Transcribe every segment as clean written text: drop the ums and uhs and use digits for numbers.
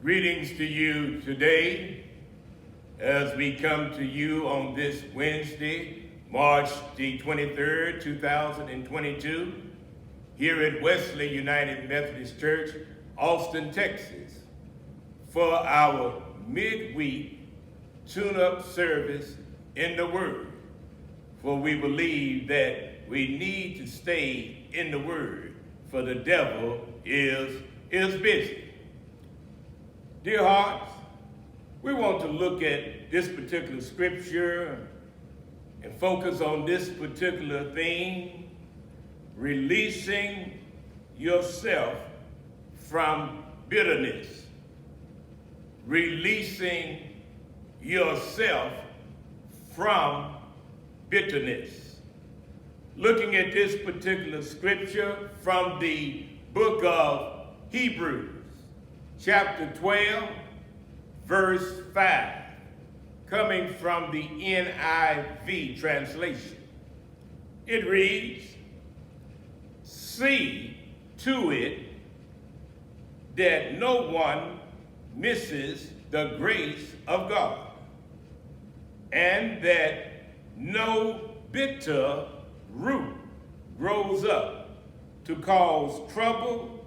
Greetings to you today as we come to you on this Wednesday, March the 23rd, 2022, here at Wesley United Methodist Church, Austin, Texas, for our midweek tune-up service in the Word. For we believe that we need to stay in the Word, for the devil is busy. Dear hearts, we want to look at this particular scripture and focus on this particular theme, releasing yourself from bitterness. Releasing yourself from bitterness. Looking at this particular scripture from the book of Hebrews, chapter 12, verse 5, coming from the NIV translation. It reads, "See to it that no one misses the grace of God, and that no bitter root grows up to cause trouble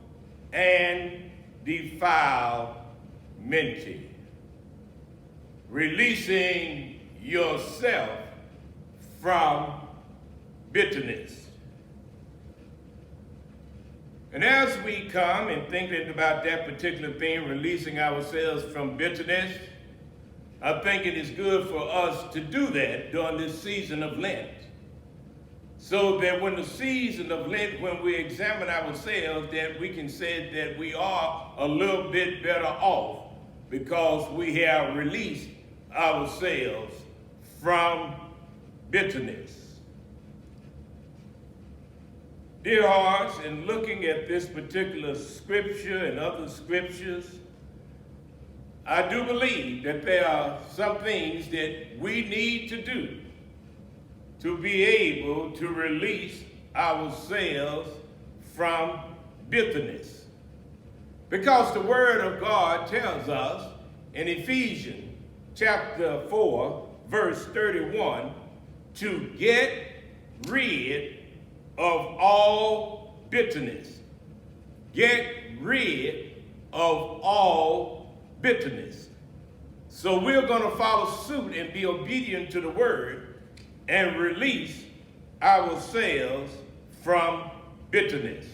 and defilement." Releasing yourself from bitterness. And as we come and thinking about that particular thing, releasing ourselves from bitterness, I think it is good for us to do that during this season of Lent. So that when the season of Lent, when we examine ourselves, that we can say that we are a little bit better off because we have released ourselves from bitterness. Dear hearts, in looking at this particular scripture and other scriptures, I do believe that there are some things that we need to do to be able to release ourselves from bitterness. Because the Word of God tells us in Ephesians chapter 4, verse 31, to get rid of all bitterness. Get rid of all bitterness. So we're going to follow suit and be obedient to the Word and release ourselves from bitterness.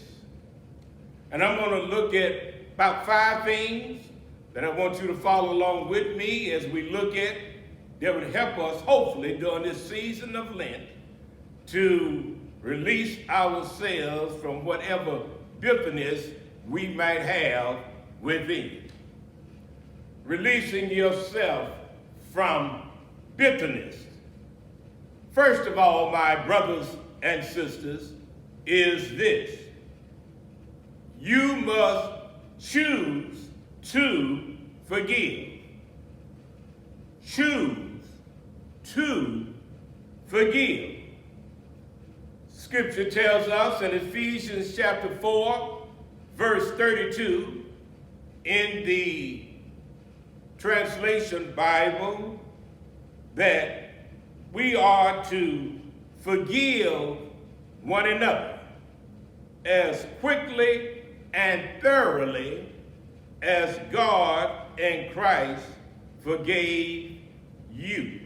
And I'm going to look at about 5 things that I want you to follow along with me as we look at that would help us, hopefully, during this season of Lent to release ourselves from whatever bitterness we might have within. Releasing yourself from bitterness. First of all, my brothers and sisters, is this: you must choose to forgive. Choose to forgive. Scripture tells us in Ephesians chapter 4, verse 32, in the translation Bible, that we are to forgive one another as quickly and thoroughly as God and Christ forgave you.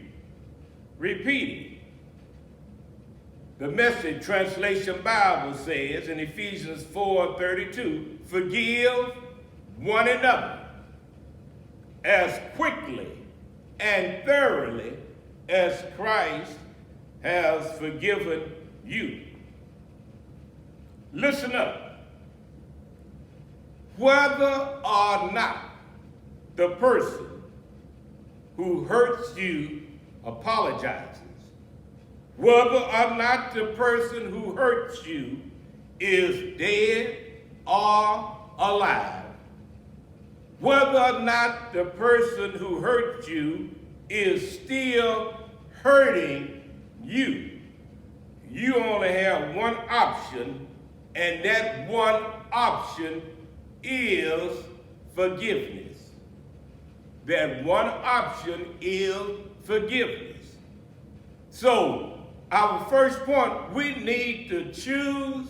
Repeating. The Message Translation Bible says in Ephesians 4:32, forgive one another as quickly and thoroughly as Christ has forgiven you. Listen up. Whether or not the person who hurts you apologizes, whether or not the person who hurts you is dead or alive, whether or not the person who hurt you is still hurting you, you only have one option, and that one option is forgiveness. that one option is forgiveness. So, our first point, we need to choose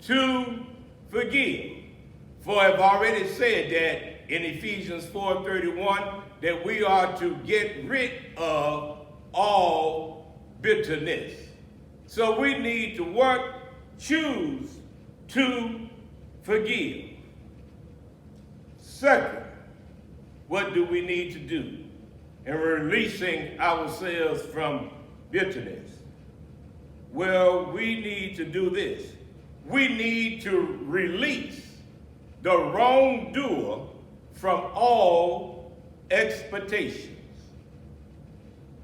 to forgive. For I've already said that in Ephesians 4:31, that we are to get rid of all bitterness. So we need to choose to forgive. Second, what do we need to do in releasing ourselves from bitterness? Well, we need to do this. We need to release the wrongdoer from all expectations.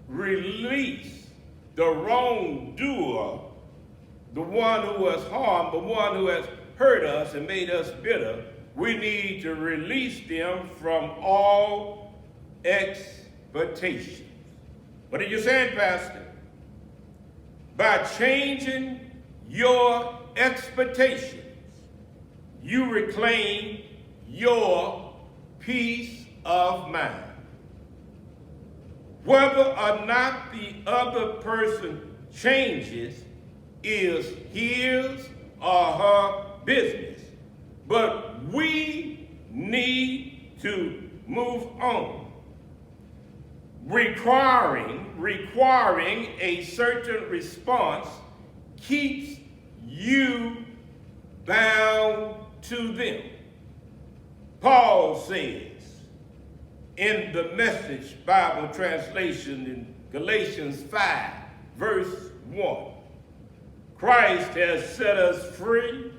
Release the wrongdoer, the one who has harmed, the one who has hurt us and made us bitter. We need to release them from all expectations. What are you saying, Pastor? By changing your expectations, you reclaim your peace of mind. Whether or not the other person changes is his or her business. But we need to move on. Requiring a certain response keeps you bound to them. Paul says in the Message Bible translation in Galatians 5, verse 1, Christ has set us free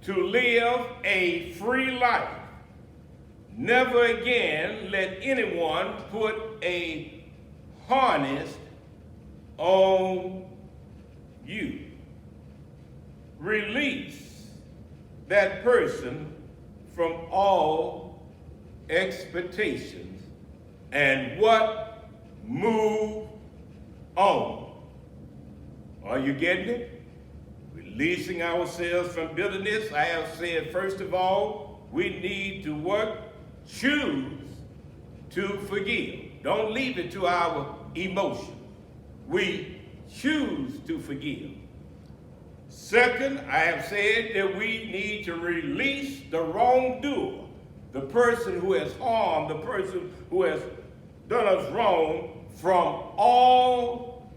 to live a free life. Never again let anyone put a harness on you. Release that person from all expectations and move on. Are you getting it? Releasing ourselves from bitterness. I have said, first of all, we need to choose to forgive. Don't leave it to our emotions. We choose to forgive. Second, I have said that we need to release the wrongdoer, the person who has harmed, the person who has done us wrong, from all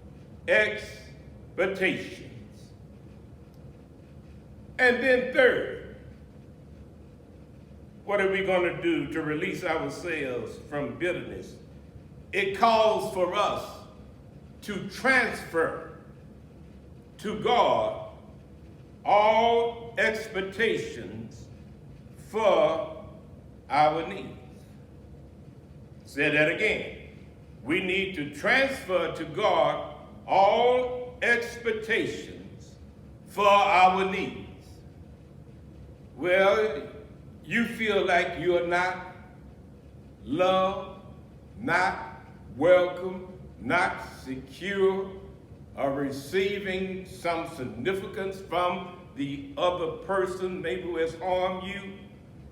expectations. And then third, what are we going to do to release ourselves from bitterness? It calls for us to transfer to God all expectations for our needs. Say that again. We need to transfer to God all expectations for our needs. Well, you feel like you're not loved, not welcome, not secure, or receiving some significance from the other person, maybe who has harmed you.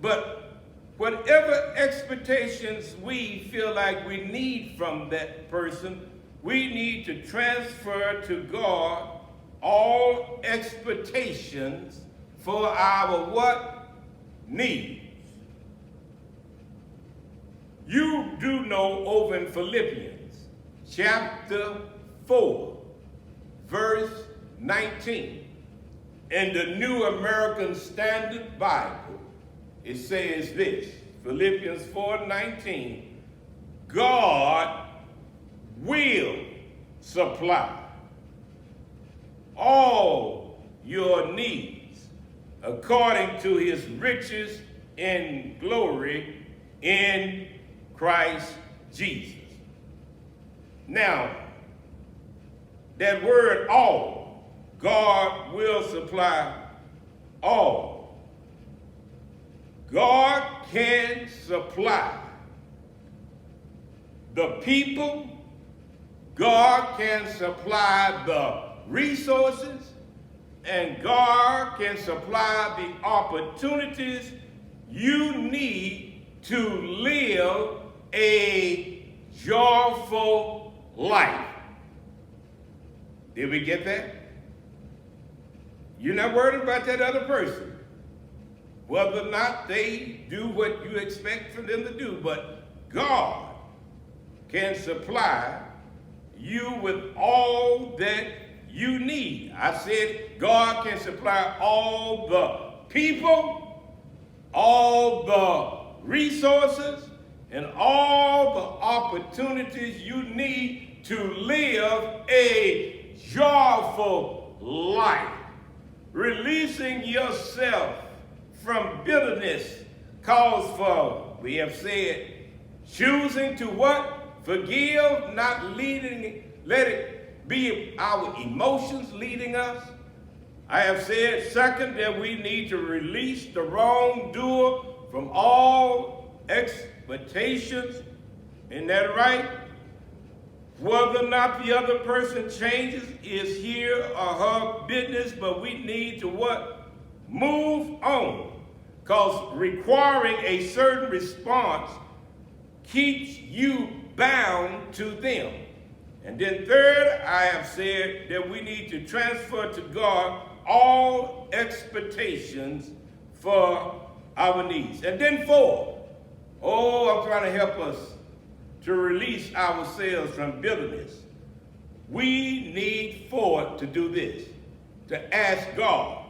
But whatever expectations we feel like we need from that person, we need to transfer to God all expectations for our needs. You do know over in Philippians chapter 4, verse 19, in the New American Standard Bible, it says this, Philippians 4:19, God will supply all your needs according to his riches in glory in Christ Jesus. Now, that word all, God will supply all. God can supply the people, God can supply the resources, and God can supply the opportunities you need to live a joyful life. Did we get that? You're not worried about that other person, whether or not they do what you expect for them to do, but God can supply you with all that you need. I said God can supply all the people, all the resources, and all the opportunities you need to live a joyful life. Releasing yourself from bitterness calls for, we have said, choosing to what? Forgive, not leading, let it be our emotions leading us. I have said, second, that we need to release the wrongdoer from all expectations. Isn't that right? Whether or not the other person changes is here or her business, but we need to what? Move on. Because requiring a certain response keeps you bound to them. And then third, I have said that we need to transfer to God all expectations for our needs. And then fourth, I'm trying to help us to release ourselves from bitterness. We need to do this, to ask God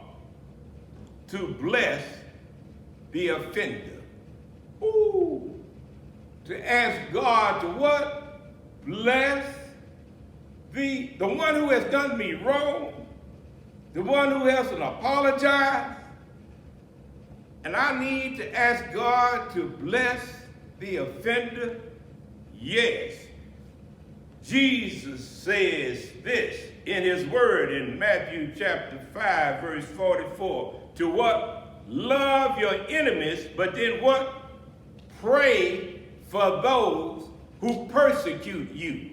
to bless the offender. To ask God to what? Bless the one who has done me wrong, the one who hasn't apologized. And I need to ask God to bless the offender. Yes. Jesus says this in his word in Matthew chapter 5, verse 44. To what? Love your enemies, but then what? Pray for those who persecute you.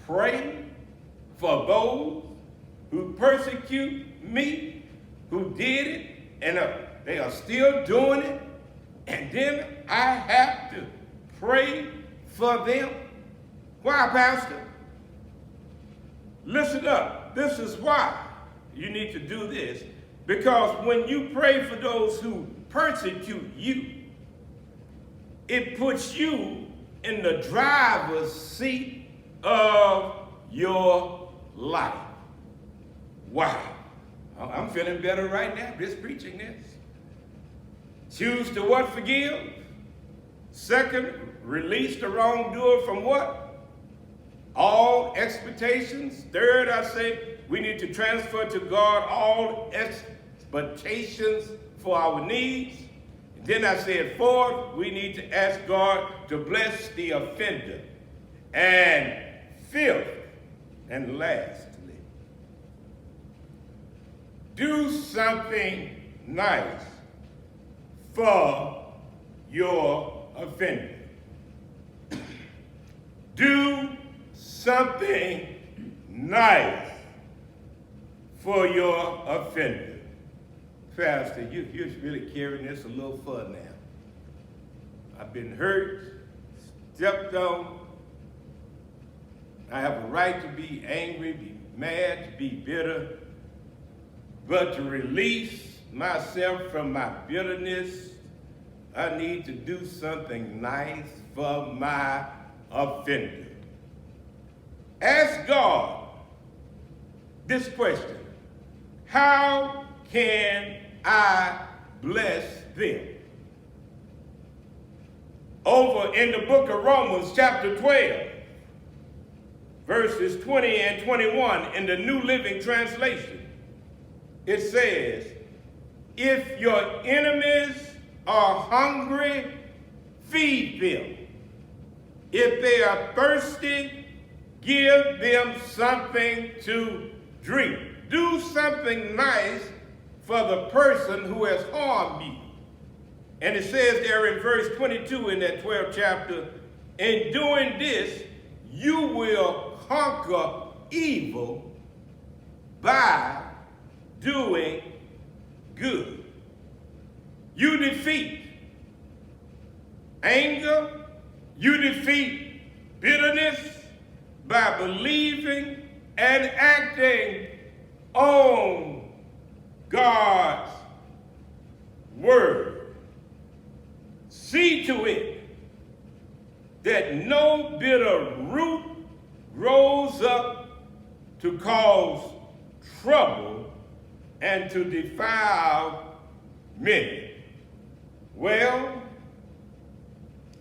Pray for those who persecute me, who did it, and they are still doing it, and then I have to pray for them. Why, Pastor? Listen up. This is why you need to do this. Because when you pray for those who persecute you, it puts you in the driver's seat of your life. Wow. I'm feeling better right now just preaching this. Choose to what? Forgive. Second, release the wrongdoer from what? All expectations. Third, I say we need to transfer to God all expectations for our needs. Then I said, fourth, we need to ask God to bless the offender. And fifth, and lastly, do something nice for your offender. Do something nice for your offender. Pastor, you're really carrying this a little further now. I've been hurt, stepped on. I have a right to be angry, be mad, to be bitter. But to release myself from my bitterness, I need to do something nice for my offender. Ask God this question: how can I bless them? Over in the book of Romans, chapter 12, verses 20 and 21, in the New Living Translation, it says, if your enemies are hungry, feed them. If they are thirsty, give them something to drink. Do something nice for the person who has harmed you. And it says there in verse 22 in that 12th chapter, in doing this, you will conquer evil by doing good. You defeat anger. You defeat bitterness by believing and acting on God's word. See to it that no bitter root grows up to cause trouble and to defile many. Well,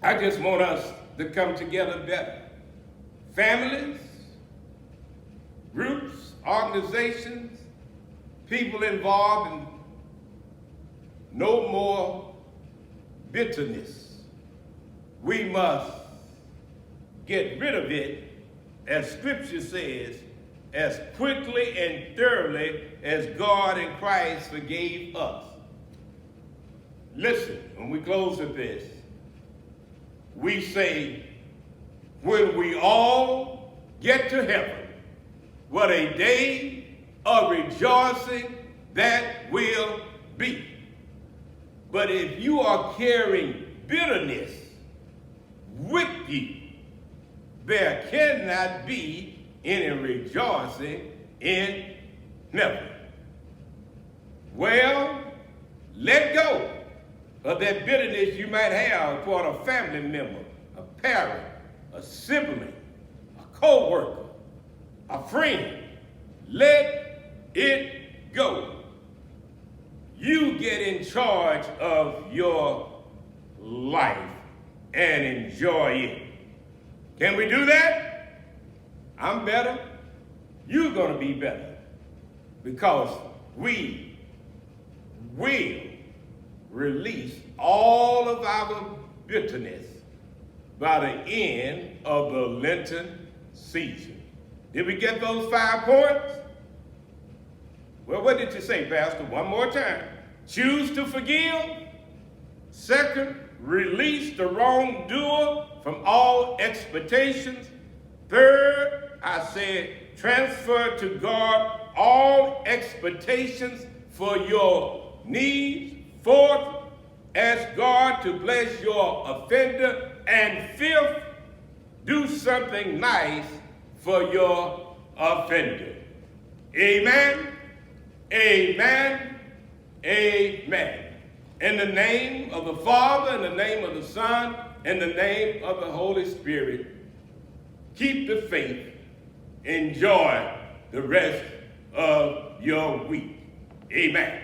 I just want us to come together better. Families, groups, organizations, people involved in no more bitterness. We must get rid of it, as Scripture says, as quickly and thoroughly as God in Christ forgave us. Listen, when we close with this, we say, when we all get to heaven, what a day of rejoicing that will be. But if you are carrying bitterness with you, there cannot be any rejoicing in heaven. Well, let go of that bitterness you might have toward a family member, a parent, a sibling, a co-worker, a friend. Let it go. You get in charge of your life and enjoy it. Can we do that? I'm better. You're going to be better. Because we will release all of our bitterness by the end of the Lenten season. Did we get those 5 points? Well, what did you say, Pastor? One more time. Choose to forgive. Second, release the wrongdoer from all expectations. Third, I said, transfer to God all expectations for your needs. Fourth, ask God to bless your offender. And fifth, do something nice for your offender. Amen, amen, amen. In the name of the Father, in the name of the Son, in the name of the Holy Spirit, keep the faith. Enjoy the rest of your week. Amen.